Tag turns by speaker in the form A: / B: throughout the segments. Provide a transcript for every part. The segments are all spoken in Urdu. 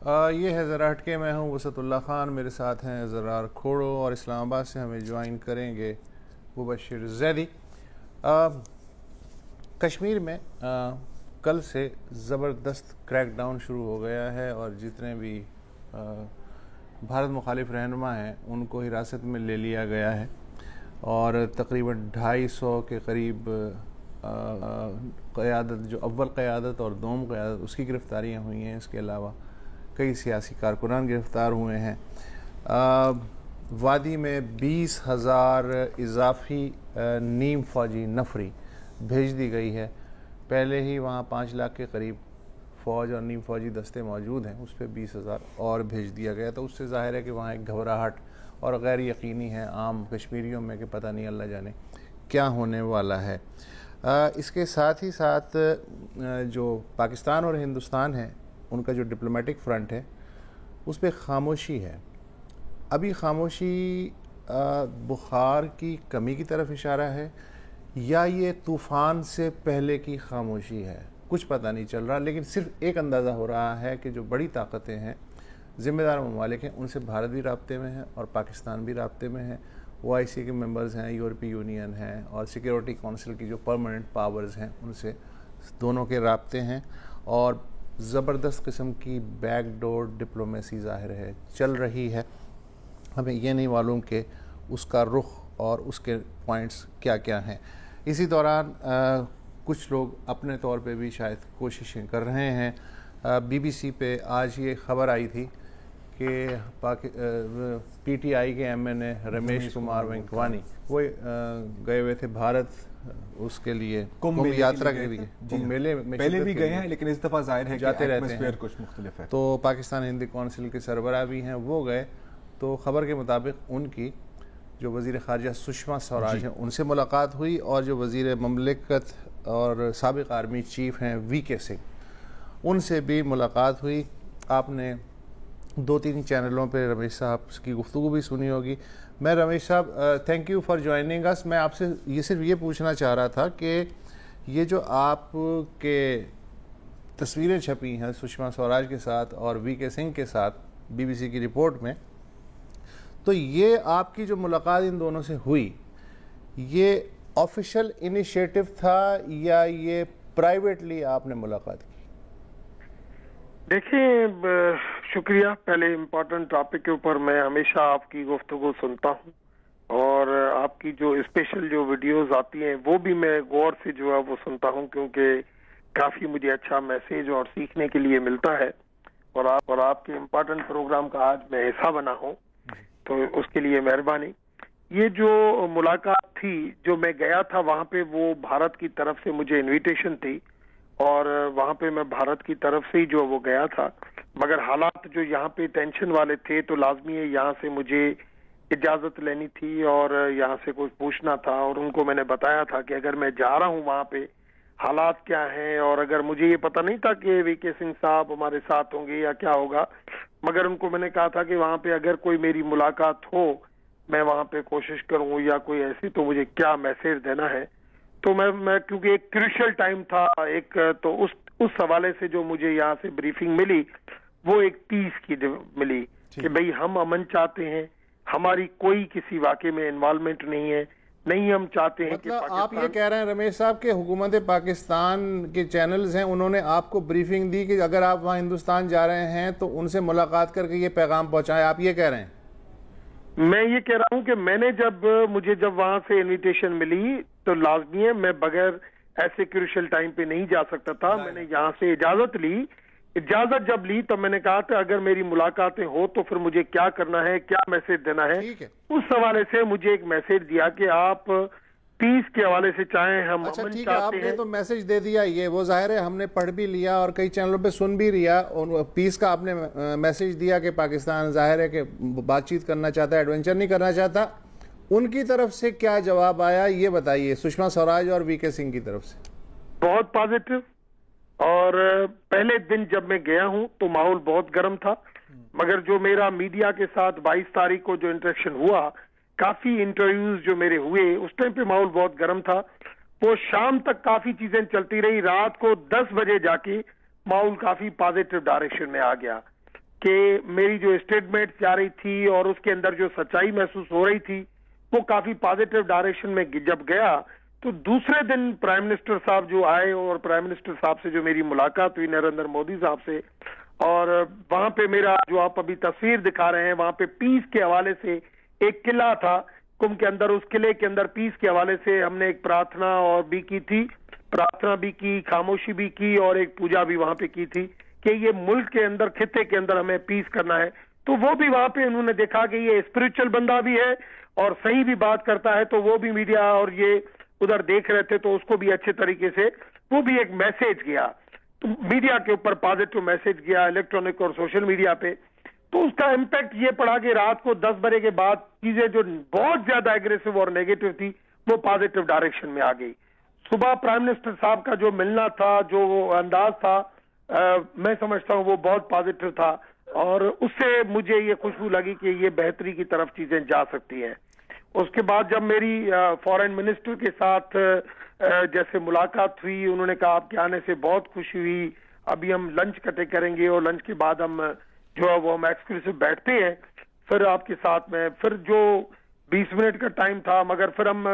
A: یہ ہے ذرا ہٹ کے، میں ہوں وسعت اللہ خان، میرے ساتھ ہیں زرار کھوڑو، اور اسلام آباد سے ہمیں جوائن کریں گے مبشر زیدی۔ کشمیر میں کل سے زبردست کریک ڈاؤن شروع ہو گیا ہے، اور جتنے بھی بھارت مخالف رہنما ہیں ان کو حراست میں لے لیا گیا ہے، اور تقریباً 250 کے قریب قیادت، جو اول قیادت اور دوم قیادت، اس کی گرفتاریاں ہوئی ہیں۔ اس کے علاوہ کئی سیاسی کارکنان گرفتار ہوئے ہیں۔ وادی میں 20,000 اضافی نیم فوجی نفری بھیج دی گئی ہے۔ پہلے ہی وہاں 5 لاکھ کے قریب فوج اور نیم فوجی دستے موجود ہیں، اس پہ 20,000 اور بھیج دیا گیا۔ تو اس سے ظاہر ہے کہ وہاں ایک گھبراہٹ اور غیر یقینی ہے عام کشمیریوں میں کہ پتہ نہیں اللہ جانے کیا ہونے والا ہے۔ اس کے ساتھ ہی ساتھ جو پاکستان اور ہندوستان ہے، ان کا جو ڈپلومیٹک فرنٹ ہے اس پہ خاموشی ہے۔ ابھی خاموشی بخار کی کمی کی طرف اشارہ ہے، یا یہ طوفان سے پہلے کی خاموشی ہے، کچھ پتہ نہیں چل رہا، لیکن صرف ایک اندازہ ہو رہا ہے کہ جو بڑی طاقتیں ہیں، ذمہ دار ممالک ہیں، ان سے بھارت بھی رابطے میں ہے اور پاکستان بھی رابطے میں ہے۔ OIC کے ممبرز ہیں، یورپی یونین ہیں، اور سیکیورٹی کونسل کی جو پرماننٹ پاورز ہیں ان سے دونوں کے رابطے ہیں، اور زبردست قسم کی بیک ڈور ڈپلومیسی ظاہر ہے چل رہی ہے۔ ہمیں یہ نہیں معلوم کہ اس کا رخ اور اس کے پوائنٹس کیا کیا ہیں۔ اسی دوران کچھ لوگ اپنے طور پہ بھی شاید کوششیں کر رہے ہیں۔ BBC پہ آج یہ خبر آئی تھی کہ PTI کے MNA رمیش کمار وینکوانی وہ گئے ہوئے تھے بھارت، اس کے لیے کمبھ یاترا کے لیے، کمبھ میلے میں
B: پہلے بھی گئے ہیں، لیکن اس دفعہ ظاہر ہے
A: جاتے رہتے ہیں،
B: کچھ مختلف ہے۔
A: تو پاکستان ہندی کونسل کے سربراہ بھی ہیں، وہ گئے۔ تو خبر کے مطابق ان کی جو وزیر خارجہ سشما سوراج ہیں ان سے ملاقات ہوئی، اور جو وزیر مملکت اور سابق آرمی چیف ہیں VK سنگھ، ان سے بھی ملاقات ہوئی۔ آپ نے 2-3 چینلوں پہ رمیش صاحب کی گفتگو بھی سنی ہوگی۔ میں رمیش صاحب تھینک یو فار جوائننگ اس۔ میں آپ سے صرف یہ پوچھنا چاہ رہا تھا کہ یہ جو آپ کے تصویریں چھپی ہیں سشما سوراج کے ساتھ اور VK سنگھ کے ساتھ BBC کی رپورٹ میں، تو یہ آپ کی جو ملاقات ان دونوں سے ہوئی، یہ آفیشل انیشیٹو تھا یا یہ پرائیویٹلی آپ نے ملاقات کی؟
C: دیکھیں، شکریہ۔ پہلے امپورٹنٹ ٹاپک کے اوپر میں ہمیشہ آپ کی گفتگو سنتا ہوں، اور آپ کی جو اسپیشل جو ویڈیوز آتی ہیں وہ بھی میں غور سے جو ہے وہ سنتا ہوں، کیونکہ کافی مجھے اچھا میسیج اور سیکھنے کے لیے ملتا ہے، اور آپ کے امپورٹنٹ پروگرام کا آج میں حصہ بنا ہوں، تو اس کے لیے مہربانی۔ یہ جو ملاقات تھی، جو میں گیا تھا وہاں پہ، وہ بھارت کی طرف سے مجھے انویٹیشن تھی، اور وہاں پہ میں بھارت کی طرف سے ہی جو وہ گیا تھا، مگر حالات جو یہاں پہ ٹینشن والے تھے تو لازمی ہے یہاں سے مجھے اجازت لینی تھی اور یہاں سے کچھ پوچھنا تھا، اور ان کو میں نے بتایا تھا کہ اگر میں جا رہا ہوں وہاں پہ حالات کیا ہیں، اور اگر مجھے یہ پتہ نہیں تھا کہ VK سنگھ صاحب ہمارے ساتھ ہوں گے یا کیا ہوگا، مگر ان کو میں نے کہا تھا کہ وہاں پہ اگر کوئی میری ملاقات ہو، میں وہاں پہ کوشش کروں یا کوئی ایسی، تو مجھے کیا میسیج دینا ہے۔ تو میں کیونکہ ایک کریشل ٹائم تھا، ایک تو اس حوالے سے جو مجھے یہاں سے بریفنگ ملی وہ ایک پیس کی ملی کہ بھئی ہم امن چاہتے ہیں، ہماری کوئی کسی واقعے میں انوالومنٹ نہیں ہے، نہیں ہم چاہتے ہیں کہ
A: مطلب آپ یہ کہہ رہے ہیں رمیش صاحب کہ حکومت پاکستان کے چینلز ہیں، انہوں نے آپ کو بریفنگ دی کہ اگر آپ وہاں ہندوستان جا رہے ہیں تو ان سے ملاقات کر کے یہ پیغام پہنچائیں، آپ یہ کہہ رہے ہیں؟
C: میں یہ کہہ رہا ہوں کہ مجھے جب وہاں سے انویٹیشن ملی تو لازمی ہے، میں بغیر ایسے کریشل ٹائم پہ نہیں جا سکتا تھا۔ میں نے یہاں سے اجازت جب لی تو میں نے کہا کہ اگر میری ملاقاتیں ہو تو پھر مجھے کیا کرنا ہے، کیا میسیج دینا ہے۔ اس حوالے سے مجھے ایک میسیج دیا کہ آپ پیس کے حوالے سے چاہیں ہم
A: اچھا
C: امن
A: ٹھیک ہے، آپ
C: چاہتے
A: نے
C: ہیں۔
A: تو میسیج دے دیا، یہ وہ ظاہر ہے ہم نے پڑھ بھی لیا اور کئی چینلوں پہ سن بھی لیا، پیس کا آپ نے میسیج دیا کہ پاکستان ظاہر ہے کہ بات چیت کرنا چاہتا ہے، ایڈونچر نہیں کرنا چاہتا۔ ان کی طرف سے کیا جواب آیا یہ بتائیے، سشما سوراج اور VK سنگھ کی طرف سے؟
C: بہت پازیٹو، اور پہلے دن جب میں گیا ہوں تو ماحول بہت گرم تھا، مگر جو میرا میڈیا کے ساتھ 22 تاریخ کو جو انٹریکشن ہوا، کافی انٹرویوز جو میرے ہوئے، اس ٹائم پہ ماحول بہت گرم تھا۔ وہ شام تک کافی چیزیں چلتی رہی، رات کو 10 بجے جا کے ماحول کافی پازیٹو ڈائریکشن میں آ گیا۔ کہ میری جو اسٹیٹمنٹ جا رہی تھی اور اس کے اندر جو سچائی محسوس ہو رہی تھی وہ کافی پازیٹیو ڈائریکشن میں جب گیا تو دوسرے دن پرائم منسٹر صاحب جو آئے اور پرائم منسٹر صاحب سے جو میری ملاقات ہوئی نریندر مودی صاحب سے، اور وہاں پہ میرا جو آپ ابھی تصویر دکھا رہے ہیں وہاں پہ پیس کے حوالے سے ایک قلعہ تھا کم کے اندر، اس قلعے کے اندر پیس کے حوالے سے ہم نے ایک پرارتھنا اور بھی کی تھی، پرارتھنا بھی کی، خاموشی بھی کی اور ایک پوجا بھی وہاں پہ کی تھی کہ یہ ملک کے اندر خطے کے اندر ہمیں پیس کرنا ہے. تو وہ بھی وہاں پہ انہوں نے دیکھا کہ یہ اسپرچل بندہ بھی ہے اور صحیح بھی بات کرتا ہے، تو وہ بھی میڈیا اور یہ ادھر دیکھ رہے تھے تو اس کو بھی اچھے طریقے سے وہ بھی ایک میسج گیا، تو میڈیا کے اوپر پازیٹیو میسج گیا الیکٹرانک اور سوشل میڈیا پہ. تو اس کا امپیکٹ یہ پڑا کہ رات کو 10 بجے کے بعد چیزیں جو بہت زیادہ ایگریسو اور نیگیٹو تھی وہ پازیٹیو ڈائریکشن میں آ گئی. صبح پرائم منسٹر صاحب کا جو ملنا تھا، جو انداز تھا، میں سمجھتا ہوں وہ بہت پازیٹیو تھا اور اس سے مجھے یہ خوشبو لگی کہ یہ بہتری کی طرف چیزیں جا سکتی ہیں. اس کے بعد جب میری فارن منسٹر کے ساتھ جیسے ملاقات ہوئی، انہوں نے کہا آپ کے آنے سے بہت خوشی ہوئی، ابھی ہم لنچ کٹے کریں گے اور لنچ کے بعد ہم جو ہے وہ ہم ایکسکلوسیو بیٹھتے ہیں پھر آپ کے ساتھ میں. پھر جو 20 منٹ کا ٹائم تھا مگر پھر ہم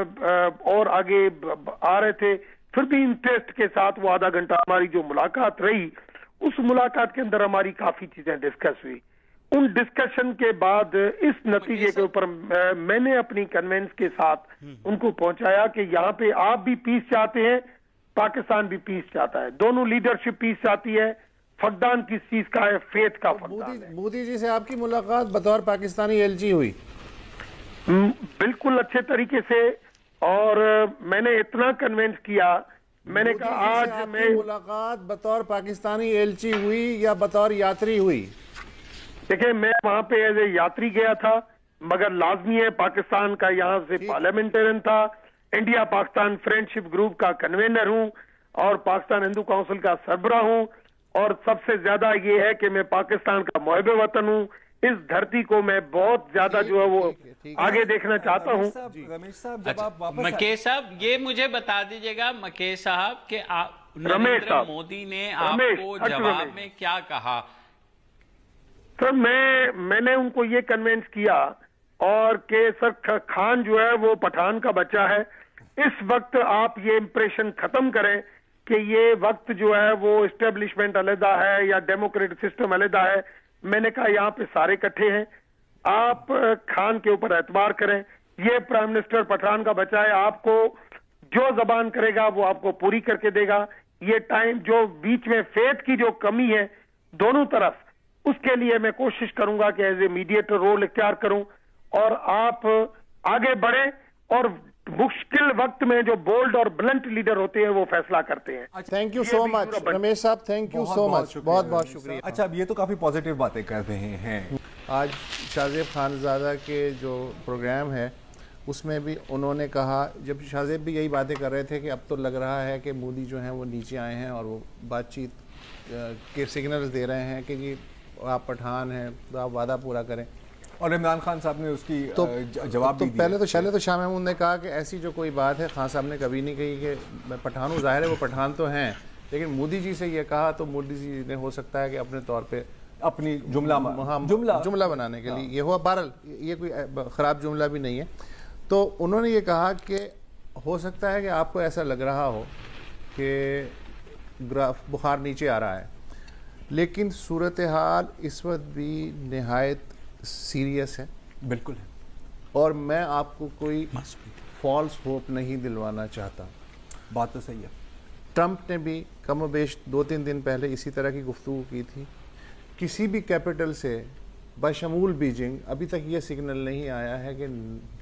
C: اور آگے آ رہے تھے، پھر بھی انٹرسٹ کے ساتھ وہ آدھا گھنٹہ ہماری جو ملاقات رہی، اس ملاقات کے اندر ہماری کافی چیزیں ڈسکس ہوئی. ان ڈسکشن کے بعد اس نتیجے کے اوپر میں نے اپنی کنوینس کے ساتھ ان کو پہنچایا کہ یہاں پہ آپ بھی پیس چاہتے ہیں، پاکستان بھی پیس چاہتا ہے، دونوں لیڈرشپ پیس چاہتی ہے. فقدان کس چیز کا ہے؟ فیتھ کا فقدان ہے.
A: مودی جی سے آپ کی ملاقات بطور پاکستانی ایل چی ہوئی؟
C: بالکل اچھے طریقے سے، اور میں نے اتنا کنوینس کیا، میں نے کہا آج میں
A: ملاقات بطور پاکستانی ایل چی ہوئی یا بطور یاتری ہوئی؟
C: دیکھیں میں وہاں پہ ایز اے یاتری گیا تھا مگر لازمی ہے پاکستان کا یہاں سے پارلیمنٹرین تھا، انڈیا پاکستان فرینڈشپ گروپ کا کنوینر ہوں اور پاکستان ہندو کونسل کا سربراہ ہوں، اور سب سے زیادہ یہ ہے کہ میں پاکستان کا محب وطن ہوں. اس دھرتی کو میں بہت زیادہ جو ہے وہ آگے دیکھنا چاہتا ہوں.
D: مکیش صاحب یہ مجھے بتا دیجئے گا مکیش صاحب کہ نریندر مودی نے آپ کو جواب میں کیا کہا؟
C: سر میں نے ان کو یہ کنوینس کیا اور کہ سر خان جو ہے وہ پٹھان کا بچہ ہے، اس وقت آپ یہ امپریشن ختم کریں کہ یہ وقت جو ہے وہ اسٹیبلشمنٹ علیحدہ ہے یا ڈیموکریٹک سسٹم علیحدہ ہے. میں نے کہا یہاں پہ سارے اکٹھے ہیں، آپ خان کے اوپر اعتبار کریں، یہ پرائم منسٹر پٹھان کا بچہ ہے، آپ کو جو زبان کرے گا وہ آپ کو پوری کر کے دے گا. یہ ٹائم جو بیچ میں فیتھ کی جو کمی ہے دونوں طرف، اس کے لیے میں کوشش کروں گا کہ ایز اے میڈیٹر رول اختیار کروں اور آپ آگے بڑھیں، اور مشکل وقت میں جو بولڈ اور بلنٹ لیڈر ہوتے ہیں وہ فیصلہ کرتے ہیں.
A: تھینک یو سو مچ رمیش صاحب، تھینک یو سو مچ، بہت بہت شکریہ.
B: اچھا اب یہ تو کافی پازیٹیو باتیں کر رہے ہیں.
A: آج شاہ زیب خانزادہ کے جو پروگرام ہے اس میں بھی انہوں نے کہا، جب شاہ زیب بھی یہی باتیں کر رہے تھے کہ اب تو لگ رہا ہے کہ مودی جو ہیں وہ نیچے آئے ہیں اور وہ بات چیت کے سگنلز دے رہے ہیں کہ جی آپ پٹھان ہیں تو آپ وعدہ پورا کریں.
B: اور عمران خان صاحب نے اس کی جواب بھی دیا.
A: پہلے تو شاہ محمود نے کہا کہ ایسی جو کوئی بات ہے خان صاحب نے کبھی نہیں کہی کہ میں پٹھان ہوں. ظاہر ہے وہ پٹھان تو ہیں، لیکن مودی جی سے یہ کہا تو مودی جی نے ہو سکتا ہے کہ اپنے طور پہ
B: اپنی جملہ
A: بنانے کے لیے یہ ہوا. بہرحال یہ کوئی خراب جملہ بھی نہیں ہے. تو انہوں نے یہ کہا کہ ہو سکتا ہے کہ آپ کو ایسا لگ رہا ہو کہ بخار نیچے آ رہا ہے، لیکن صورتحال اس وقت بھی نہایت سیریس ہے.
B: بالکل ہے،
A: اور میں آپ کو کوئی فالس ہوپ نہیں دلوانا چاہتا.
B: بات تو صحیح ہے.
A: ٹرمپ نے بھی کم و بیش 2-3 دن پہلے اسی طرح کی گفتگو کی تھی. کسی بھی کیپٹل سے بشمول بیجنگ ابھی تک یہ سگنل نہیں آیا ہے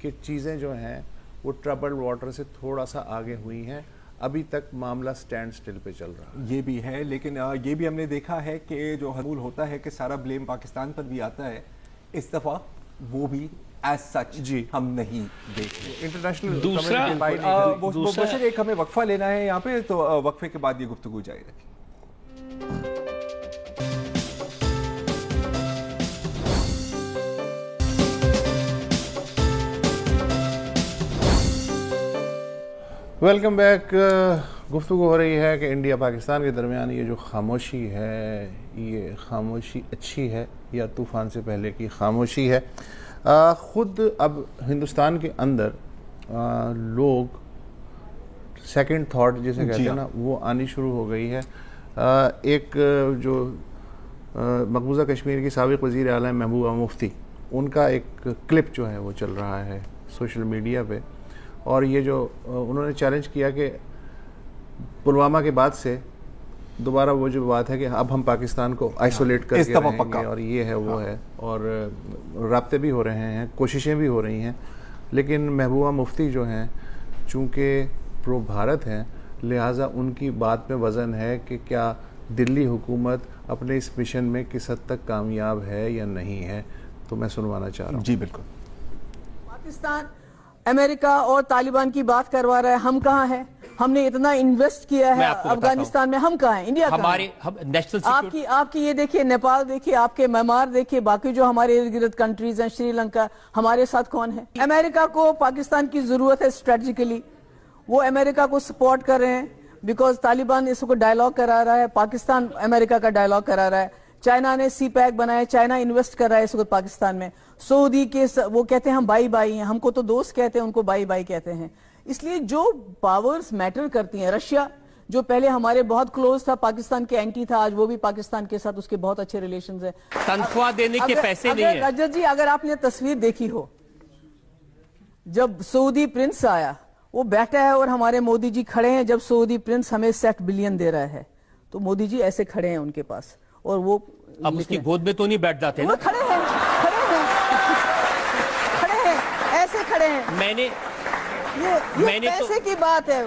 A: کہ چیزیں جو ہیں وہ ٹربل واٹر سے تھوڑا سا آگے ہوئی ہیں. ابھی تک معاملہ سٹینڈ سٹل پہ چل رہا ہے.
B: یہ بھی ہے، لیکن یہ بھی ہم نے دیکھا ہے کہ جو حصول ہوتا ہے کہ سارا بلیم پاکستان پر بھی آتا ہے، اس دفعہ وہ بھی ایز سچ جی ہم نہیں دیکھ رہے.
A: انٹرنیشنل
B: دوسرا ایک ہمیں وقفہ لینا ہے یہاں پہ، تو وقفے کے بعد یہ گفتگو جاری رکھیں.
A: Welcome back. گفتگو ہو رہی ہے کہ انڈیا پاکستان کے درمیان یہ جو خاموشی ہے یہ خاموشی اچھی ہے یا طوفان سے پہلے کی خاموشی ہے. خود اب ہندوستان کے اندر لوگ سیکنڈ تھاٹ جسے کہتے ہیں نا وہ آنی شروع ہو گئی ہے. ایک جو مقبوضہ کشمیر کی سابق وزیر اعلیٰ محبوبہ مفتی ان کا ایک کلپ جو ہے وہ چل رہا ہے سوشل میڈیا پہ, اور یہ جو انہوں نے چیلنج کیا کہ پلوامہ کے بعد سے دوبارہ وہ جو بات ہے کہ اب ہم پاکستان کو آئسولیٹ کر کے رہیں گے اور یہ ہے وہ ہے, اور رابطے بھی ہو رہے ہیں, کوششیں بھی ہو رہی ہیں, لیکن محبوبہ مفتی جو ہیں چونکہ پرو بھارت ہیں لہٰذا ان کی بات میں وزن ہے کہ کیا دلی حکومت اپنے اس مشن میں کس حد تک کامیاب ہے یا نہیں ہے. تو میں سنوانا چاہ رہا ہوں.
B: جی بالکل.
E: پاکستان امریکہ اور طالبان کی بات کروا رہا ہے, ہم کہاں ہیں؟ ہم نے اتنا انویسٹ کیا ہے افغانستان میں, ہم کہاں ہیں؟ انڈیا کہاں ہے؟ آپ کی یہ دیکھیے نیپال دیکھیے, آپ کے میانمار دیکھیے, باقی جو ہمارے ارد گرد کنٹریز ہیں, شری لنکا, ہمارے ساتھ کون ہے؟ امریکہ کو پاکستان کی ضرورت ہے اسٹریٹجیکلی, وہ امریکہ کو سپورٹ کر رہے ہیں بیکاز طالبان اس کو ڈائلاگ کرا رہا ہے, پاکستان امریکہ کا ڈائلاگ کرا رہا ہے. چائنا نے سی پیک بنایا, چائنا انویسٹ کر رہا ہے اس وقت پاکستان میں. سعودی کے وہ کہتے ہیں ہم بائی بائی ہیں, ہم کو تو دوست کہتے ہیں, ان کو بائی بائی کہتے ہیں. اس لیے جو پاورز میٹر کرتی ہیں, رشیا جو پہلے ہمارے بہت کلوز تھا, پاکستان کے اینٹی تھا, آج وہ بھی پاکستان کے ساتھ اس کے بہت اچھے ریلیشنز ہیں.
D: تنخواہ دینے کے پیسے نہیں ہیں.
E: رجت جی اگر آپ نے تصویر دیکھی ہو, جب سعودی پرنس آیا وہ بیٹھا ہے اور ہمارے مودی جی کھڑے ہیں, جب سعودی پرنس ہمیں 60 بلین دے رہا ہے تو مودی جی ایسے کھڑے ہیں ان کے پاس, اور وہ
D: اب اس کی گود میں تو نہیں بیٹھ جاتے نا,
E: وہ کھڑے ہیں ایسے کھڑے ہیں.
D: میں نے
E: پیسے کی بات ہے,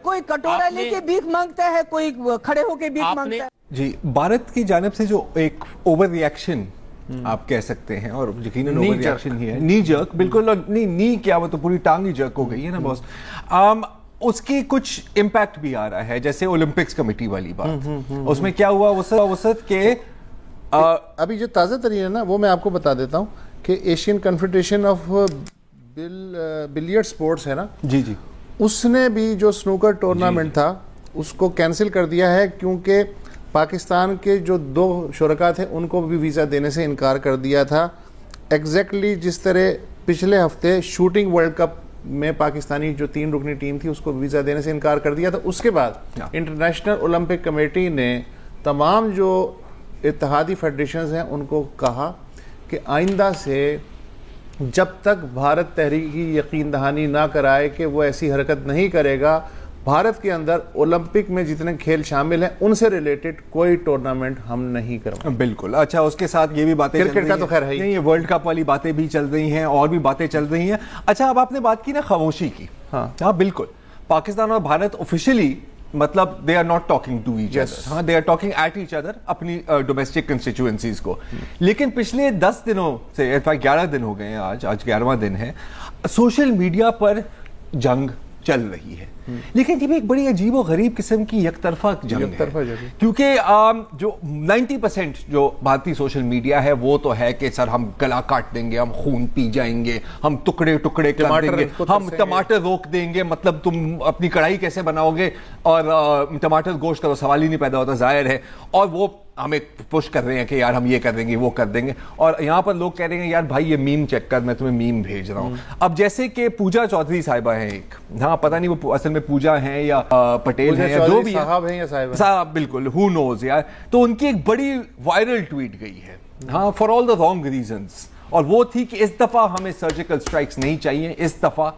E: کوئی کٹورا لے کے بھیک مانگتا ہے, کوئی کھڑے ہو کے بھیک مانگتا ہے.
B: جی بھارت کی جانب سے جو ایک اوور ری ایکشن آپ کہہ سکتے ہیں, اور یقیناً اوور ری ایکشن ہی ہے, نی جرک, بالکل نی کیا وہ تو پوری ٹانگ ہی جرک ہو گئی ہے نا باس. اس کی کچھ امپیکٹ بھی آ رہا ہے, جیسے اولمپکس کمیٹی والی بات, اس میں کیا ہوا وسط کے
A: ابھی جو تازہ ترین ہے نا وہ میں آپ کو بتا دیتا ہوں کہ Asian confederation of billiard sports ہے نا,
B: جی جی,
A: اس نے بھی جو سنوکر ٹورنامنٹ تھا اس کو کینسل کر دیا ہے کیونکہ پاکستان کے جو 2 شرکاء تھے ان کو بھی ویزا دینے سے انکار کر دیا تھا. ایگزیکٹلی جس طرح پچھلے ہفتے شوٹنگ ورلڈ کپ میں پاکستانی جو 3 رکنی ٹیم تھی اس کو ویزا دینے سے انکار کر دیا تھا. اس کے بعد انٹرنیشنل اولمپک کمیٹی نے تمام جو اتحادی فیڈریشنز ہیں ان کو کہا کہ آئندہ سے جب تک بھارت تحریکی یقین دہانی نہ کرائے کہ وہ ایسی حرکت نہیں کرے گا, بھارت کے اندر اولمپک میں جتنے کھیل شامل ہیں ان سے ریلیٹڈ کوئی ٹورنامنٹ ہم نہیں کروائیں.
B: بالکل. اچھا, اس کے ساتھ یہ بھی باتیں
A: کرکٹ کا تو خیر ہے,
B: یہ ورلڈ کپ والی باتیں بھی چل رہی ہیں اور بھی باتیں چل رہی ہیں. اچھا, اب آپ نے بات کی نا خاموشی کی. ہاں بالکل, پاکستان اور بھارت آفیشلی مطلب they are not talking to each other, ہاں they are talking at each other اپنی ڈومیسٹک کنسٹیچوئنسیز کو. لیکن پچھلے 10 دنوں سے 11 دن ہو گئے ہیں, آج 11واں دن ہے, سوشل میڈیا پر جنگ چل رہی ہے. لیکن یہ بھی ایک بڑی عجیب و غریب قسم کی یک طرفہ جنگ ہے, کیونکہ جو 90% جو بھارتی سوشل میڈیا ہے وہ تو ہے کہ سر ہم گلا کاٹ دیں گے, ہم خون پی جائیں گے, ہم ٹکڑے ٹکڑے کر دیں گے, ہم ٹماٹر روک دیں گے, مطلب تم اپنی کڑھائی کیسے بناؤ گے, اور ٹماٹر گوشت کا تو سوال ہی نہیں پیدا ہوتا, ظاہر ہے. اور وہ ہمیں پش کر رہے ہیں کہ یار ہم یہ کر دیں گے وہ کر دیں گے, اور یہاں پر لوگ کہہ رہے ہیں یار بھائی یہ میم چیک کر, میں تمہیں میم بھیج رہا ہوں. اب جیسے کہ پوجا چودھری صاحبہ ہیں ایک, ہاں پتہ نہیں وہ اصل میں پوجا ہیں یا پٹیل ہیں یا جو بھی صاحب, بالکل ہو نوز یار. تو ان کی ایک بڑی وائرل ٹویٹ گئی ہے, ہاں for all the wrong reasons, اور وہ تھی کہ اس دفعہ ہمیں سرجیکل سٹرائکس نہیں چاہیے, اس دفعہ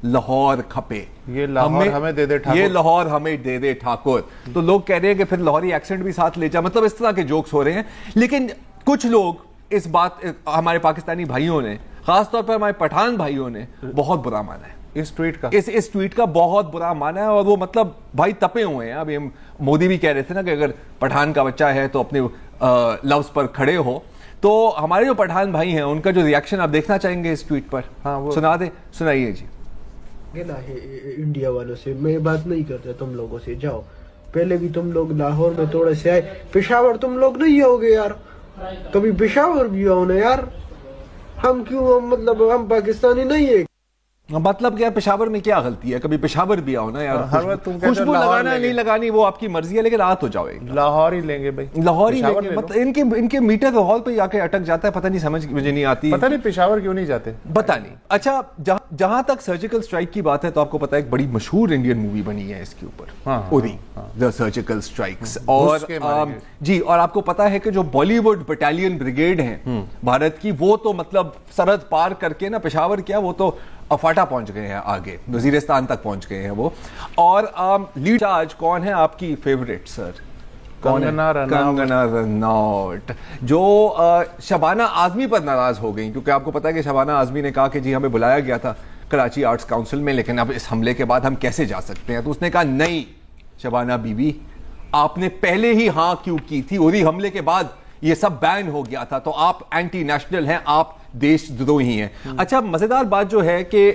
B: لاہور کھپے,
A: یہ لاہور ہمیں دے دے ٹھاکر,
B: یہ لاہور ہمیں دے دے ٹھاکر. تو لوگ کہہ رہے ہیں کہ پھر لاہوری ایکسنٹ بھی ساتھ لے جا, مطلب اس طرح کے جوکس ہو رہے ہیں. لیکن کچھ لوگ اس بات, ہمارے پاکستانی بھائیوں نے, خاص طور پر ہمارے پٹھان بھائیوں نے بہت برا مانا ہے
A: اس ٹویٹ کا
B: بہت برا مانا ہے. اور وہ مطلب بھائی تپے ہوئے ہیں. ابھی مودی بھی کہہ رہے تھے نا کہ اگر پٹھان کا بچہ ہے تو اپنے لفظ پر کھڑے ہو. تو ہمارے جو پٹھان بھائی ہیں ان کا جو ریاکشن آپ دیکھنا چاہیں گے اس ٹویٹ پر, ہاں سنا دیں, سنائیے جی.
F: انڈیا والوں سے میں بات نہیں کرتا, تم لوگوں سے جاؤ, پہلے بھی تم لوگ لاہور میں تھوڑے سے آئے, پشاور تم لوگ نہیں آؤ گے یار, کبھی پشاور بھی آؤ نا یار, ہم کیوں, مطلب ہم پاکستانی نہیں ہے.
B: مطلب کیا پشاور میں کیا غلطی ہے؟ کبھی پشاور بھی آؤ نا یار, خوشبو لگانا نہیں لگانی وہ آپ کی مرضی ہے, لیکن آ تو جاؤ.
A: لاہور ہی لیں گے بھائی,
B: لاہور ہی لیں گے. مطلب ان کے میٹر ہال پہ جا کے اٹک جاتا ہے, پتہ نہیں سمجھ مجھے نہیں آتی,
A: پتہ نہیں پشاور کیوں نہیں جاتے,
B: پتہ نہیں. اچھا جہاں تک سرجیکل اسٹرائک کی بات ہے تو آپ کو پتا ہے ایک بڑی مشہور انڈین مووی بنی ہے اس کے اوپر, اری دا سرجیکل اسٹرائکس. اور جی, اور آپ کو پتا ہے کہ جو بالی ووڈ بٹالین بریگیڈ ہیں بھارت کی, وہ تو مطلب سرحد پار کر کے نا پشاور کیا وہ تو افاٹا پہنچ گئے ہیں, آگے وزیرستان تک پہنچ گئے ہیں وہ. اور لیڈ چارج کون ہے آپ کی فیوریٹ سر؟ کنگنا رناوٹ, جو شبانہ اعظمی پر ناراض ہو گئی, کیونکہ آپ کو پتا ہے کہ شبانہ اعظمی نے کہا کہ جی ہمیں بلایا گیا تھا کراچی آرٹس کاؤنسل میں, لیکن اب اس حملے کے بعد ہم کیسے جا سکتے ہیں. تو اس نے کہا نہیں شبانہ بی بی, آپ نے پہلے ہی ہاں کیوں کی تھی, اری حملے کے بعد یہ سب بین ہو گیا تھا, تو آپ اینٹی نیشنل ہیں, آپ دیش دروہی ہیں. اچھا مزیدار بات جو ہے کہ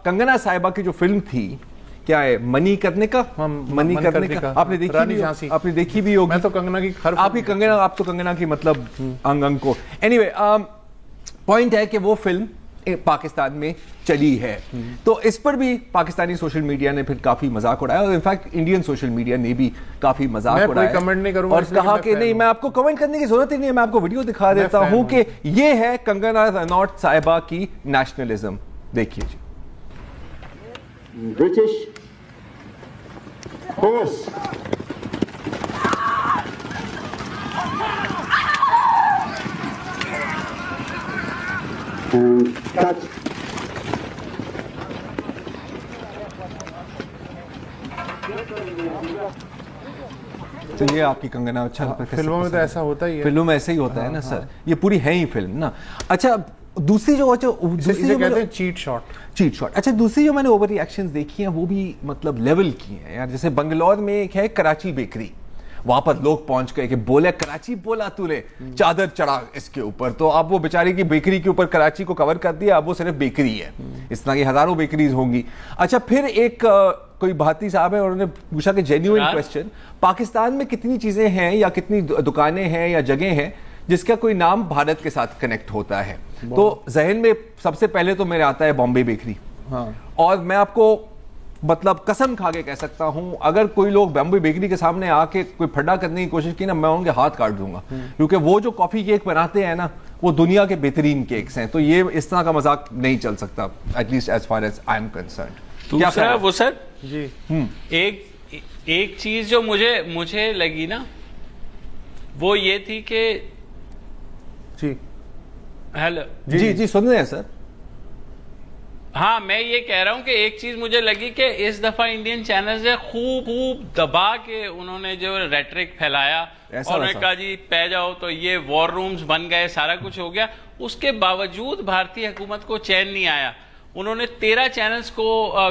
B: کنگنا صاحبہ کی جو فلم تھی کیا ہے, منی کرنے کا, آپ نے دیکھی بھی ہوگی.
A: میں تو کنگنا کی
B: آپ تو کنگنا کی مطلب انگ کو. اینی وے پوائنٹ ہے کہ وہ فلم پاکستان میں چلی ہے, تو اس پر بھی پاکستانی سوشل میڈیا نے پھر کافی مذاق اڑایا, اور انفیکٹ انڈین سوشل میڈیا نے بھی کافی مذاق اڑایا اور کہا کہ نہیں, میں آپ کو کمنٹ کرنے کی ضرورت ہی نہیں ہے, میں آپ کو ویڈیو دکھا دیتا ہوں کہ یہ ہے کنگنا رناوٹ صاحبہ کی نیشنلزم. دیکھیے جی.
G: برٹش horse and cut
B: تو یہ آپ کی کنگنا. اچھا
A: فلموں میں تو ایسا ہوتا ہی ہے,
B: فلموں میں ایسے ہی ہوتا ہے نا سر, یہ پوری ہے ہی فلم نا. اچھا دوسری جو
A: کہتے ہیں چیٹ شاٹ.
B: اچھا دوسری جو میں نے اوور ری ایکشنز دیکھی ہیں وہ بھی مطلب لیول کی ہیں یار. جیسے بنگلور میں ایک ہے کراچی بیکری, وہاں پر لوگ پہنچ گئے کہ بولے کراچی بولا تو لے, چادر چڑھا اس کے اوپر, تو اب وہ بیچاری کی بیکری کے اوپر کراچی کو کور کر دیا, اب وہ صرف بیکری ہے. اس طرح کی ہزاروں بیکریز ہوں گی. اچھا پھر ایک کوئی بھارتی صاحب ہے, انہوں نے پوچھا کہ جینیوئن کویسچن, پاکستان میں کتنی چیزیں ہیں یا کتنی دکانیں ہیں یا جگہیں ہیں جس کا کوئی نام بھارت کے ساتھ کنیکٹ ہوتا ہے؟ تو ذہن میں سب سے پہلے تو میرے آتا ہے بامبے بیکری. اور میں آپ کو مطلب قسم کھا کے کہہ سکتا ہوں, اگر کوئی لوگ بامبے بیکری کے سامنے آ کے کوئی پھڈا کرنے کی کوشش کی نا, میں ان کے ہاتھ کاٹ دوں گا, کیونکہ وہ جو کافی کیک بناتے ہیں نا وہ دنیا کے بہترین کیکس ہیں. تو یہ اس طرح کا مذاق نہیں چل سکتا, at least as far as I am concerned.
D: دوسرا وہ سر
A: جی
D: ایک چیز جو مجھے لگی نا وہ یہ تھی کہ
A: جی
D: ہیلو
B: جی سن رہے ہیں سر.
D: ہاں میں یہ کہہ رہا ہوں کہ ایک چیز مجھے لگی کہ اس دفعہ انڈین چینلز نے خوب دبا کے انہوں نے جو ریٹرک پھیلایا, اور انہوں نے کہا جی پہ جاؤ تو یہ وار رومز بن گئے, سارا کچھ ہو گیا. اس کے باوجود بھارتی حکومت کو چین نہیں آیا. انہوں نے 13 چینلز کو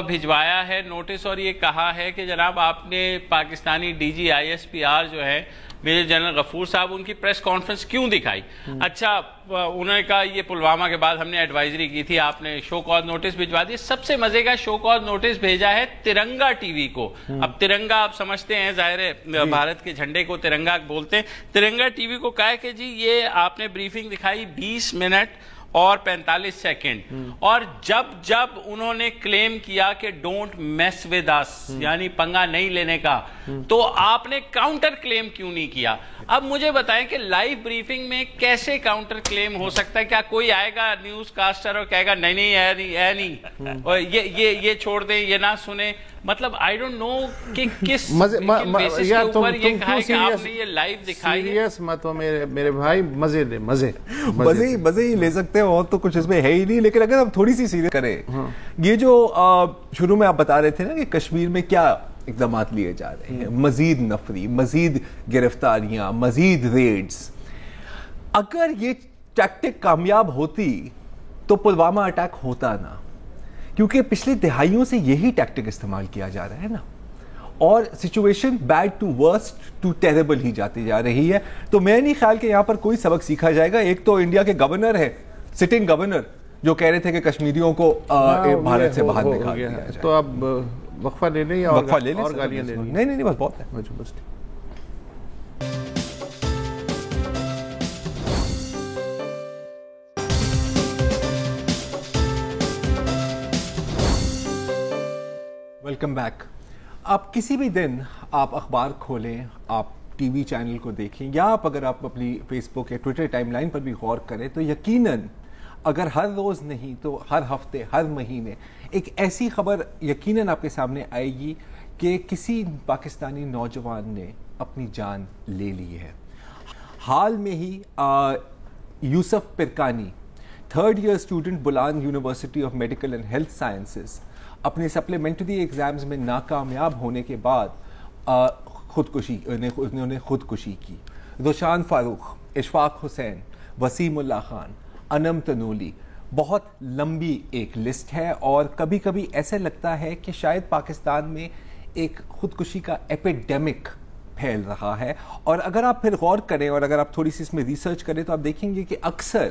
D: بھجوایا ہے نوٹس, اور یہ کہا ہے کہ جناب آپ نے پاکستانی ڈی جی ISPR جو ہے میجر جنرل غفور صاحب, ان کی پریس کانفرنس کیوں دکھائی؟ اچھا انہوں نے کہا یہ پلوامہ کے بعد ہم نے ایڈوائزری کی تھی, آپ نے شو کاز نوٹس بھجوا دی. سب سے مزے کا شو کاز نوٹس بھیجا ہے ترنگا ٹی وی کو. اب ترنگا آپ سمجھتے ہیں, ظاہر ہے بھارت کے جھنڈے کو ترنگا بولتے ہیں. ترنگا ٹی وی کو کہا ہے کہ جی یہ آپ نے بریفنگ دکھائی 20 منٹ اور 45 سیکنڈ, اور جب انہوں نے کلیم کیا کہ ڈونٹ میس ود اس, یعنی پنگا نہیں لینے کا, تو آپ نے کاؤنٹر کلیم کیوں نہیں کیا؟ اب مجھے بتائیں کہ لائیو بریفنگ میں کیسے کاؤنٹر کلیم ہو سکتا ہے؟ کیا کوئی آئے گا نیوز کاسٹر اور کہے گا نہیں اے نہیں, اور یہ چھوڑ دیں, یہ نہ سنیں؟ مطلب آئی ڈونٹ نو کہ کس بیسس کے اوپر یہ کہا ہے کہ آپ نے یہ لائیو دکھائی ہے.
A: سیریس مت ہو میرے بھائی, مزے
B: ہی لے سکتے ہیں, اور تو کچھ اس میں ہے ہی نہیں. لیکن اگر ہم تھوڑی سی سیریس کریں, یہ جو شروع میں آپ بتا رہے تھے نا کہ کشمیر میں کیا اقدامات لیے جا رہے ہیں, مزید نفری, مزید گرفتاریاں, مزید ریڈز, اگر یہ ٹیکٹک کامیاب ہوتی تو پلوامہ اٹیک ہوتا نا, کیونکہ پچھلی دہائیوں سے یہی ٹیکٹک استعمال کیا جا رہا ہے نا, اور situation bad to worst to terrible ہی جاتی جا رہی ہے. تو میں نہیں خیال کہ یہاں پر کوئی سبق سیکھا جائے گا. ایک تو انڈیا کے گورنر ہے, سٹنگ گورنر, جو کہہ رہے تھے کہ کشمیریوں کو بھارت سے باہر نکال دیا جائے.
A: تو اب وقفہ لے لیں یا
B: وقفہ لے لیں,
A: اور گالیاں لے لیں؟
B: نہیں بس بہت ہے. Welcome back. آپ کسی بھی دن آپ اخبار کھولیں, آپ ٹی وی چینل کو دیکھیں, یا اگر آپ اپنی فیس بک یا ٹویٹر ٹائم لائن پر بھی غور کریں, تو یقیناً اگر ہر روز نہیں تو ہر ہفتے, ہر مہینے ایک ایسی خبر یقیناً آپ کے سامنے آئے گی کہ کسی پاکستانی نوجوان نے اپنی جان لے لی ہے. حال میں ہی Yousuf Parkani, 3rd year student, Bolan university of medical and health sciences, اپنے سپلیمنٹری ایگزامز میں ناکامیاب ہونے کے بعد انہوں نے خودکشی کی. روشان فاروق, اشفاق حسین, وسیم اللہ خان, انم تنولی, بہت لمبی ایک لسٹ ہے, اور کبھی کبھی ایسے لگتا ہے کہ شاید پاکستان میں ایک خودکشی کا ایپیڈیمک پھیل رہا ہے. اور اگر آپ پھر غور کریں اور اگر آپ تھوڑی سی اس میں ریسرچ کریں تو آپ دیکھیں گے کہ اکثر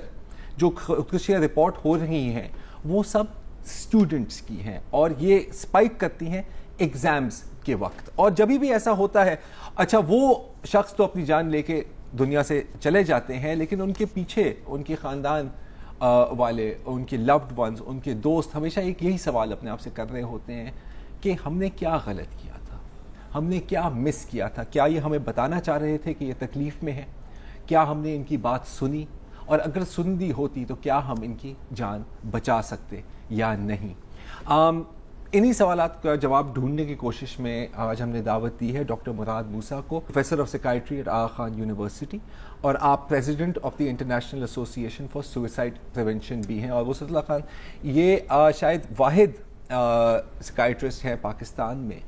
B: جو خودکشیاں رپورٹ ہو رہی ہیں وہ سب اسٹوڈنٹس کی ہیں, اور یہ اسپائک کرتی ہیں ایگزامز کے وقت. اور جبھی بھی ایسا ہوتا ہے, اچھا وہ شخص تو اپنی جان لے کے دنیا سے چلے جاتے ہیں, لیکن ان کے پیچھے ان کے خاندان والے, ان کے لوڈ ونز, ان کے دوست ہمیشہ ایک یہی سوال اپنے آپ سے کر رہے ہوتے ہیں کہ ہم نے کیا غلط کیا تھا, ہم نے کیا مس کیا تھا, کیا یہ ہمیں بتانا چاہ رہے تھے کہ یہ تکلیف میں ہے, کیا ہم نے ان کی بات سنی, اور اگر سن دی ہوتی تو کیا ہم ان کی جان بچا سکتے یا نہیں. انہی سوالات کا جواب ڈھونڈنے کی کوشش میں آج ہم نے دعوت دی ہے ڈاکٹر مراد موسیٰ کو, professor of psychiatry at Agha Khan university, اور آپ president of the international association for suicide prevention بھی ہیں. اور وسعت اللہ خان, یہ شاید واحد سائیکائٹرسٹ ہیں پاکستان میں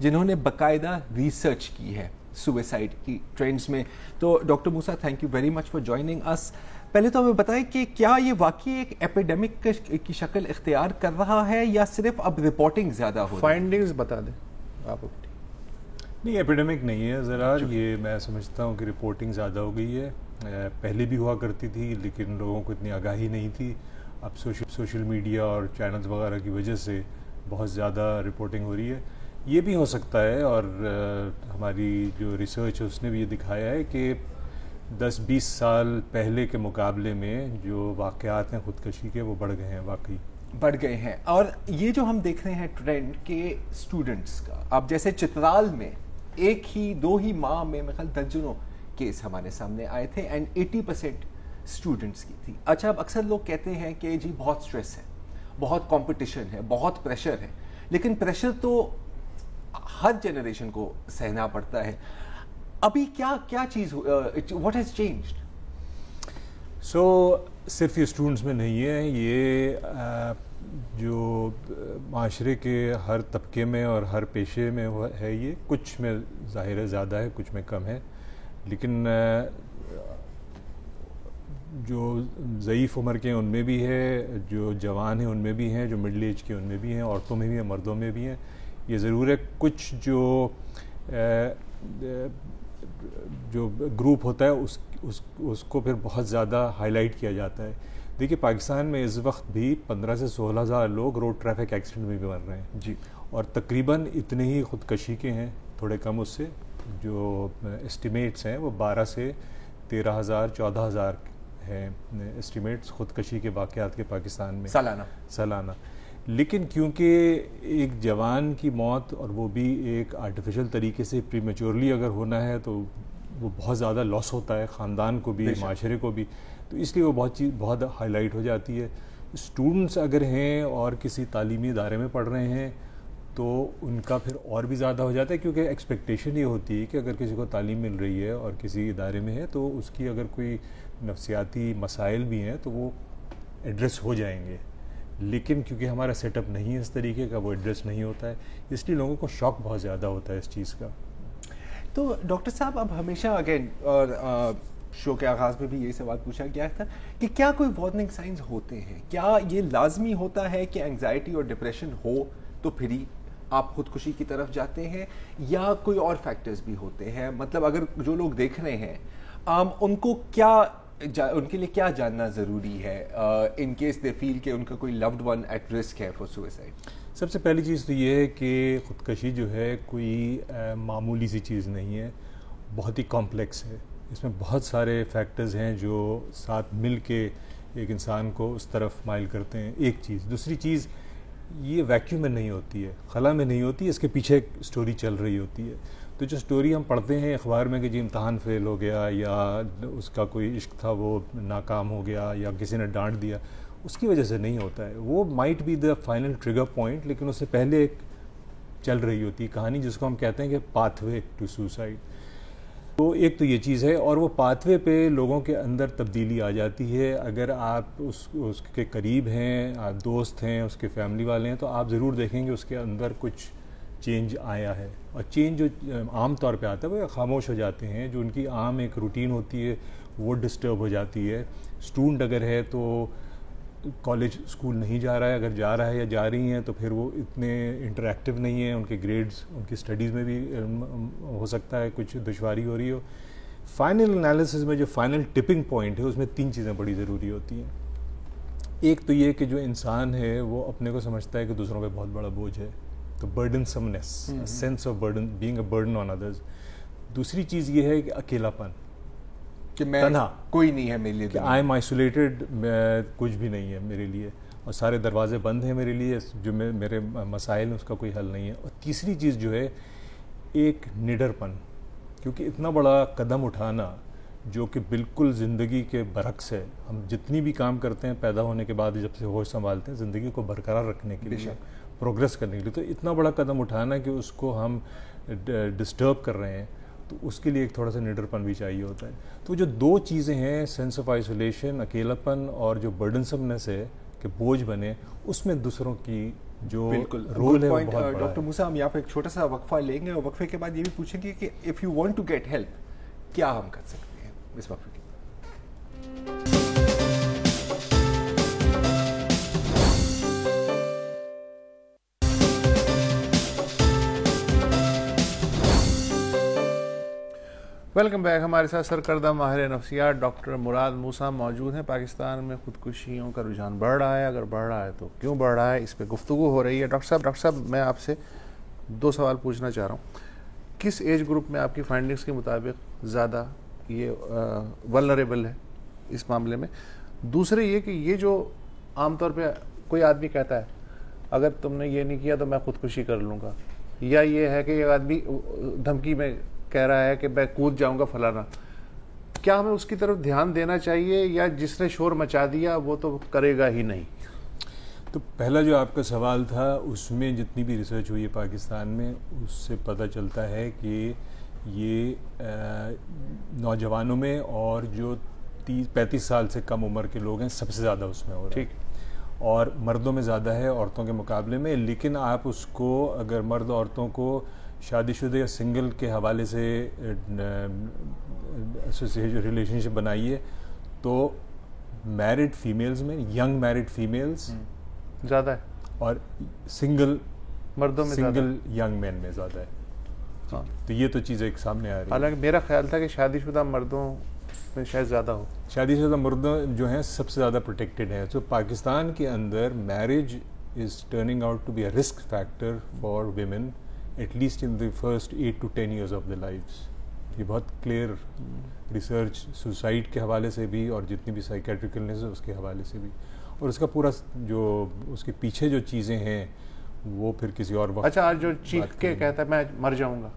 B: جنہوں نے باقاعدہ ریسرچ کی ہے سوئسائڈ کی ٹرینڈز میں. تو doctor Musa, thank you very much for joining us. پہلے تو ہمیں بتائیں کہ کیا یہ واقعی ایک ایپیڈیمک کی شکل اختیار کر رہا ہے یا صرف اب رپورٹنگ زیادہ ہو رہی ہے؟
A: فائنڈنگز بتا دیں آپ.
G: نہیں, ایپیڈیمک نہیں ہے ذرا, یہ میں سمجھتا ہوں کہ رپورٹنگ زیادہ ہو گئی ہے. پہلے بھی ہوا کرتی تھی لیکن لوگوں کو اتنی آگاہی نہیں تھی. اب سوشل میڈیا اور چینلز وغیرہ کی وجہ سے بہت زیادہ رپورٹنگ ہو رہی ہے. یہ بھی ہو سکتا ہے, اور ہماری جو ریسرچ ہے اس نے بھی یہ دکھایا ہے کہ 10-20 سال پہلے کے مقابلے میں جو واقعات ہیں خودکشی کے وہ بڑھ گئے ہیں, واقعی
B: بڑھ گئے ہیں. اور یہ جو ہم دیکھ رہے ہیں ٹرینڈ کہ اسٹوڈنٹس کا, اب جیسے چترال میں 1-2 ہی ماہ میں میرے خیال درجنوں کیس ہمارے سامنے آئے تھے, اینڈ 80% اسٹوڈنٹس کی تھی. اچھا, اب اکثر لوگ کہتے ہیں کہ جی بہت اسٹریس ہے, بہت کمپٹیشن ہے, بہت پریشر ہے, لیکن پریشر تو ہر جنریشن کو سہنا پڑتا ہے. ابھی کیا چیز, واٹ ہیز چینجڈ؟
G: سو صرف یہ اسٹوڈنٹس میں نہیں ہے, یہ جو معاشرے کے ہر طبقے میں اور ہر پیشے میں ہے. یہ کچھ میں ظاہر ہے زیادہ ہے, کچھ میں کم ہے, لیکن جو ضعیف عمر کے ہیں ان میں بھی ہے, جو جوان ہیں ان میں بھی ہیں, جو مڈل ایج کے ان میں بھی ہیں, عورتوں میں بھی ہیں, مردوں میں بھی ہیں. یہ ضرور ہے کچھ جو گروپ ہوتا ہے اس کو پھر بہت زیادہ ہائی لائٹ کیا جاتا ہے. دیکھیے پاکستان میں اس وقت بھی 15 سے 16 ہزار لوگ روڈ ٹریفک ایکسیڈنٹ میں بھی مر رہے ہیں جی, اور تقریباً اتنے ہی خودکشی کے ہیں, تھوڑے کم اس سے. جو اسٹیمیٹس ہیں وہ 12 سے 13 ہزار 14 ہزار ہیں اسٹیمیٹس خودکشی کے واقعات کے پاکستان میں سالانہ. لیکن کیونکہ ایک جوان کی موت, اور وہ بھی ایک آرٹیفیشل طریقے سے پری میچورلی اگر ہونا ہے, تو وہ بہت زیادہ لاس ہوتا ہے خاندان کو بھی, معاشرے کو بھی, تو اس لیے وہ بہت ہائی لائٹ ہو جاتی ہے. اسٹوڈنٹس اگر ہیں اور کسی تعلیمی ادارے میں پڑھ رہے ہیں تو ان کا پھر اور بھی زیادہ ہو جاتا ہے, کیونکہ ایکسپیکٹیشن یہ ہوتی ہے کہ اگر کسی کو تعلیم مل رہی ہے اور کسی ادارے میں ہے تو اس کی اگر کوئی نفسیاتی مسائل بھی ہیں تو وہ ایڈریس ہو جائیں گے. لیکن کیونکہ ہمارا سیٹ اپ نہیں ہے اس طریقے کا, وہ ایڈریس نہیں ہوتا ہے, اس لیے لوگوں کو شوق بہت زیادہ ہوتا ہے اس چیز کا.
B: تو ڈاکٹر صاحب, اب ہمیشہ اگین اور شو کے آغاز میں بھی یہی سوال پوچھا گیا تھا کہ کیا کوئی وارننگ سائنز ہوتے ہیں؟ کیا یہ لازمی ہوتا ہے کہ انگزائٹی اور ڈپریشن ہو تو پھر ہی آپ خودکشی کی طرف جاتے ہیں, یا کوئی اور فیکٹرز بھی ہوتے ہیں؟ مطلب اگر جو لوگ دیکھ رہے ہیں ان کو ان کے لیے کیا جاننا ضروری ہے ان کیس دے فیل کہ ان کا کوئی لوڈ ون ایٹ رسک ہے فار سوئسائڈ؟
G: سب سے پہلی چیز تو یہ ہے کہ خودکشی جو ہے کوئی معمولی سی چیز نہیں ہے, بہت ہی کمپلیکس ہے. اس میں بہت سارے فیکٹرز ہیں جو ساتھ مل کے ایک انسان کو اس طرف مائل کرتے ہیں. ایک چیز. دوسری چیز, یہ ویکیوم میں نہیں ہوتی ہے, خلا میں نہیں ہوتی, اس کے پیچھے ایک سٹوری چل رہی ہوتی ہے. تو جو سٹوری ہم پڑھتے ہیں اخبار میں کہ جی امتحان فیل ہو گیا, یا اس کا کوئی عشق تھا وہ ناکام ہو گیا, یا کسی نے ڈانٹ دیا, اس کی وجہ سے نہیں ہوتا ہے. وہ might be the final trigger point, لیکن اس سے پہلے ایک چل رہی ہوتی ہے کہانی جس کو ہم کہتے ہیں کہ پاتھ وے ٹو سوسائڈ. تو ایک تو یہ چیز ہے, اور وہ پاتھ وے پہ لوگوں کے اندر تبدیلی آ جاتی ہے. اگر آپ اس کے قریب ہیں, آپ دوست ہیں, اس کے فیملی والے ہیں, تو آپ ضرور دیکھیں گے اس کے اندر کچھ چینج آیا ہے. اور چینج جو عام طور پہ آتا ہے وہ خاموش ہو جاتے ہیں, جو ان کی عام ایک روٹین ہوتی ہے وہ ڈسٹرب ہو جاتی ہے. اسٹوڈنٹ اگر ہے تو کالج اسکول نہیں جا رہا ہے, اگر جا رہا ہے یا جا رہی ہیں تو پھر وہ اتنے انٹریکٹیو نہیں ہیں, ان کے گریڈز, ان کی اسٹڈیز میں بھی ہو سکتا ہے کچھ دشواری ہو رہی ہو. فائنل انالیسس میں جو فائنل ٹپنگ پوائنٹ ہے اس میں 3 چیزیں بڑی ضروری ہوتی ہیں. ایک تو یہ کہ جو انسان ہے وہ اپنے کو سمجھتا ہے کہ دوسروں پہ بہت بڑا بوجھ ہے, تو burden someone's, sense of burden, being a burden on others. دوسری چیز یہ ہے کہ اکیلا پن,
B: کہ میں تنہا, کوئی نہیں ہے میرے لیے,
G: کہ آئی ایم آئسولیٹڈ, کچھ بھی نہیں ہے میرے لیے, اور سارے دروازے بند ہیں میرے لیے, جو میرے مسائل ہیں اس کا کوئی حل نہیں ہے. اور تیسری چیز جو ہے ایک نڈر پن, کیونکہ اتنا بڑا قدم اٹھانا جو کہ بالکل زندگی کے برعکس ہے. ہم جتنی بھی کام کرتے ہیں پیدا ہونے کے بعد جب سے ہوش سنبھالتے ہیں زندگی کو برقرار رکھنے کے لیے, پروگریس کرنے کے لیے, تو اتنا بڑا قدم اٹھانا کہ اس کو ہم ڈسٹرب کر رہے ہیں, تو اس کے لیے ایک تھوڑا سا نڈر پن بھی چاہیے ہوتا ہے. تو جو 2 چیزیں ہیں, سینس آف آئسولیشن, اکیلا پن, اور جو برڈن سمنس ہے کہ بوجھ بنے, اس میں دوسروں کی جو رول ہے وہ بہت بڑا ہے.
B: ڈاکٹر موسیٰ, ہم یہاں پہ ایک چھوٹا سا وقفہ لیں گے, اور وقفے کے بعد یہ بھی پوچھیں گے کہ if you want to get help کیا ہم کر سکتے ہیں اس وقفے کے.
A: Welcome back. ہمارے ساتھ سرکردہ ماہر نفسیات ڈاکٹر مراد موسیٰ موجود ہیں. پاکستان میں خودکشیوں کا رجحان بڑھ رہا ہے, اگر بڑھ رہا ہے تو کیوں بڑھ رہا ہے, اس پہ گفتگو ہو رہی ہے. ڈاکٹر صاحب میں آپ سے 2 سوال پوچھنا چاہ رہا ہوں. کس ایج گروپ میں آپ کی فائنڈنگز کے مطابق زیادہ یہ ولنریبل ہے اس معاملے میں؟ دوسرے یہ کہ یہ جو عام طور پہ کوئی آدمی کہتا ہے اگر تم نے یہ نہیں کیا تو میں خودکشی کر لوں گا, یا یہ ہے کہ ایک آدمی دھمکی میں کہہ رہا ہے کہ میں کود جاؤں گا فلانا, کیا ہمیں اس کی طرف دھیان دینا چاہیے, یا جس نے شور مچا دیا وہ تو کرے گا ہی نہیں؟
G: تو پہلا جو آپ کا سوال تھا, اس میں جتنی بھی ریسرچ ہوئی ہے پاکستان میں, اس سے پتہ چلتا ہے کہ یہ نوجوانوں میں اور جو 35 سال سے کم عمر کے لوگ ہیں سب سے زیادہ اس میں ہو رہا ہے. ٹھیک, اور مردوں میں زیادہ ہے عورتوں کے مقابلے میں. لیکن آپ اس کو اگر مرد عورتوں کو شادی شدہ یا سنگل کے حوالے سے ریلیشن شپ بنائیے, تو میرڈ فیمیلز میں, ینگ میرڈ فیمیلز
A: زیادہ ہے,
G: اور سنگل
A: مردوں میں,
G: سنگل ینگ مین میں زیادہ ہے. تو یہ تو چیز ایک سامنے آ رہی ہے.
A: حالانکہ میرا خیال تھا کہ شادی شدہ مردوں میں شاید زیادہ ہو.
G: شادی شدہ مردوں جو ہیں سب سے زیادہ پروٹیکٹڈ ہیں. تو پاکستان کے اندر marriage is turning out to be a risk factor for women at least in the first 8 to 10 years of the lives. یہ بہت کلیئر ریسرچ سوسائڈ کے حوالے سے بھی اور جتنی بھی سائیکیٹرک النس ہے اس کے حوالے سے بھی, اور اس کا پورا جو اس کے پیچھے جو چیزیں ہیں وہ پھر کسی اور وقت.
A: اچھا, آج جو چیخ کے کہتا ہے میں مر جاؤں گا,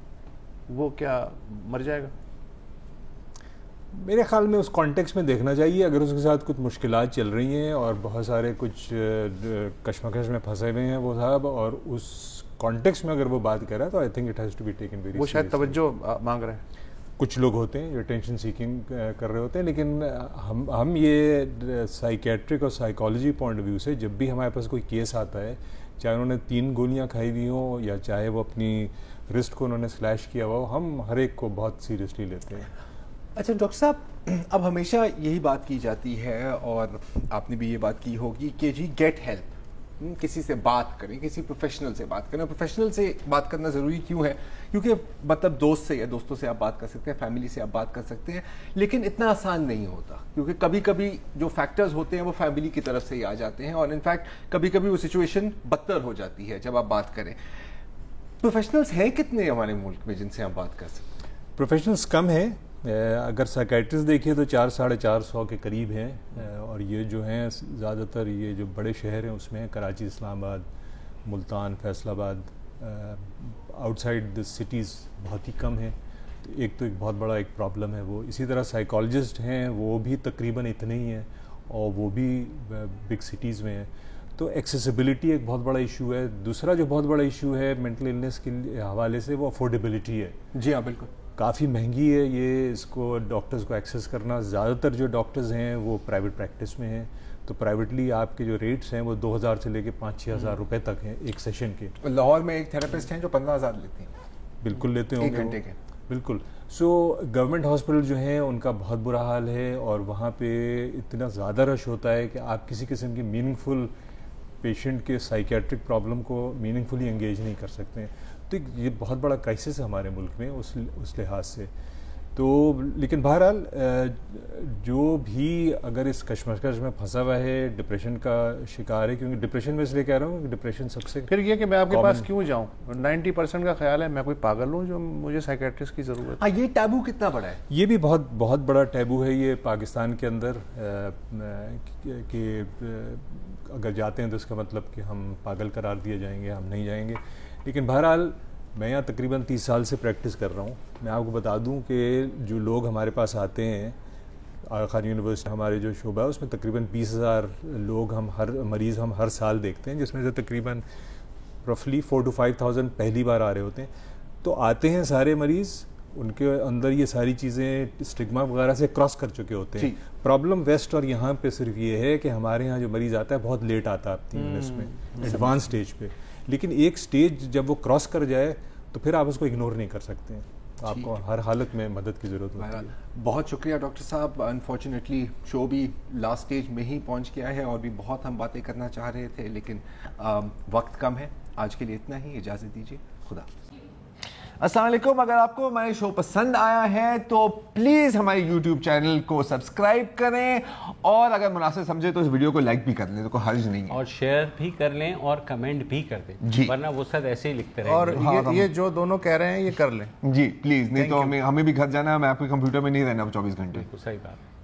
A: وہ کیا مر جائے گا؟
G: میرے خیال میں اس کانٹیکس میں دیکھنا چاہیے. اگر اس کے ساتھ کچھ مشکلات چل رہی ہیں اور بہت سارے کچھ کشمکش میں پھنسے ہوئے ہیں وہ صاحب, اور اس کانٹیکس میں اگر وہ بات کر رہا ہے تو I think it has to be taken very.
A: وہ شاید توجہ مانگ رہے ہیں.
G: کچھ لوگ ہوتے ہیں جو اٹینشن سیکنگ کر رہے ہوتے ہیں, لیکن ہم یہ سائیکیٹرک اور سائیکالوجی پوائنٹ آف ویو سے جب بھی ہمارے پاس کوئی کیس آتا ہے, چاہے انہوں نے 3 گولیاں کھائی ہوئی ہوں یا چاہے وہ اپنی رسٹ کو انہوں نے سلیش کیا ہوا ہو, ہم ہر ایک کو بہت سیریسلی لیتے ہیں.
B: اچھا ڈاکٹر صاحب, اب ہمیشہ یہی بات کی جاتی ہے اور آپ نے بھی یہ بات کی ہوگی کہ جی گیٹ ہیلپ, کسی سے بات کریں, کسی پروفیشنل سے بات کریں. پروفیشنل سے بات کرنا ضروری کیوں ہے؟ کیونکہ مطلب دوست سے یا دوستوں سے آپ بات کر سکتے ہیں, فیملی سے آپ بات کر سکتے ہیں, لیکن اتنا آسان نہیں ہوتا کیونکہ کبھی کبھی جو فیکٹرز ہوتے ہیں وہ فیملی کی طرف سے ہی آ جاتے ہیں, اور انفیکٹ کبھی کبھی وہ سچویشن بدتر ہو جاتی ہے جب آپ بات کریں. پروفیشنلز ہیں کتنے ہمارے ملک میں جن سے ہم بات کر سکتے ہیں؟
G: پروفیشنلز کم ہیں. اگر سائیکیٹرسٹ دیکھیے تو 400-450 کے قریب ہیں, اور یہ جو ہیں زیادہ تر یہ جو بڑے شہر ہیں اس میں کراچی, اسلام آباد, ملتان, فیصل آباد, آؤٹ سائڈ دا سٹیز بہت ہی کم ہیں. ایک تو ایک بہت بڑا ایک پرابلم ہے وہ. اسی طرح سائیکالوجسٹ ہیں وہ بھی تقریباً اتنے ہی ہیں اور وہ بھی بگ سٹیز میں ہیں. تو ایکسیسیبلٹی ایک بہت بڑا ایشو ہے. دوسرا جو بہت بڑا ایشو ہے مینٹل النس کے حوالے سے وہ افورڈیبلٹی ہے.
B: جی ہاں بالکل,
G: کافی مہنگی ہے یہ, اس کو ڈاکٹرز کو ایکسیس کرنا. زیادہ تر جو ڈاکٹرز ہیں وہ پرائیویٹ پریکٹس میں ہیں, تو پرائیویٹلی آپ کے جو ریٹس ہیں وہ 2,000 سے لے کے 5-6 ہزار روپے تک ہیں ایک سیشن کے.
B: لاہور میں ایک تھراپسٹ ہیں جو 15,000 لیتے ہیں.
G: بالکل لیتے ہوں
B: 1 گھنٹے کے.
G: بالکل. سو گورنمنٹ ہاسپٹل جو ہیں ان کا بہت برا حال ہے, اور وہاں پہ اتنا زیادہ رش ہوتا ہے کہ آپ کسی قسم کی میننگ فل پیشنٹ کے سائیکیٹرک پرابلم کو میننگ فلی انگیج نہیں کر سکتے ہیں. تو یہ بہت بڑا کرائسس ہے ہمارے ملک میں اس لحاظ سے. تو لیکن بہرحال جو بھی اگر اس کشمکش میں پھنسا ہوا ہے, ڈپریشن کا شکار ہے, کیونکہ ڈپریشن میں اس لیے کہہ رہا ہوں کہ ڈپریشن سب سے
A: پھر یہ کہ میں آپ کے پاس کیوں جاؤں, 90% کا خیال ہے میں کوئی پاگل ہوں جو مجھے سائیکیٹرسٹ کی ضرورت ہے.
B: یہ ٹیبو کتنا بڑا ہے؟
G: یہ بھی بہت بڑا ٹیبو ہے یہ پاکستان کے اندر, کہ اگر جاتے ہیں تو اس کا مطلب کہ ہم پاگل قرار دیے جائیں گے, ہم نہیں جائیں گے. لیکن بہرحال میں یہاں تقریباً 30 سال سے پریکٹس کر رہا ہوں. میں آپ کو بتا دوں کہ جو لوگ ہمارے پاس آتے ہیں, آغا خان یونیورسٹی ہمارے جو شعبہ ہے اس میں تقریباً 20,000 لوگ مریض ہم ہر سال دیکھتے ہیں, جس میں سے تقریباً رفلی 4,000 to 5,000 پہلی بار آ رہے ہوتے ہیں. تو آتے ہیں سارے مریض, ان کے اندر یہ ساری چیزیں اسٹگما وغیرہ سے کراس کر چکے ہوتے ہیں. پرابلم ویسٹ اور یہاں پہ صرف یہ ہے کہ ہمارے یہاں جو مریض آتا ہے بہت لیٹ آتا ہے آپ 3 میں ایڈوانس سٹیج پہ, لیکن ایک سٹیج جب وہ کراس کر جائے تو پھر آپ اس کو اگنور نہیں کر سکتے ہیں. آپ کو ہر حالت میں مدد کی ضرورت ہوتی ہے.
B: بہت شکریہ ڈاکٹر صاحب. انفارچونیٹلی شو بھی لاسٹ سٹیج میں ہی پہنچ گیا ہے, اور بھی بہت ہم باتیں کرنا چاہ رہے تھے لیکن وقت کم ہے. آج کے لیے اتنا ہی, اجازت دیجیے. خدا. السلام علیکم. اگر آپ کو ہمارے شو پسند آیا ہے تو پلیز ہمارے یوٹیوب چینل کو سبسکرائب کریں, اور اگر مناسب سمجھے تو اس ویڈیو کو لائک بھی کر لیں, تو کوئی حرج نہیں ہے, اور
D: شیئر بھی کر لیں اور کمنٹ بھی کر دیں, ورنہ وہ سب ایسے ہی لکھتے رہیں.
A: اور یہ جو دونوں کہہ رہے ہیں یہ کر لیں
B: جی پلیز, نہیں تو ہمیں بھی گھر جانا ہے. میں آپ کے کمپیوٹر میں نہیں رہنا 24 گھنٹے.
D: صحیح بات.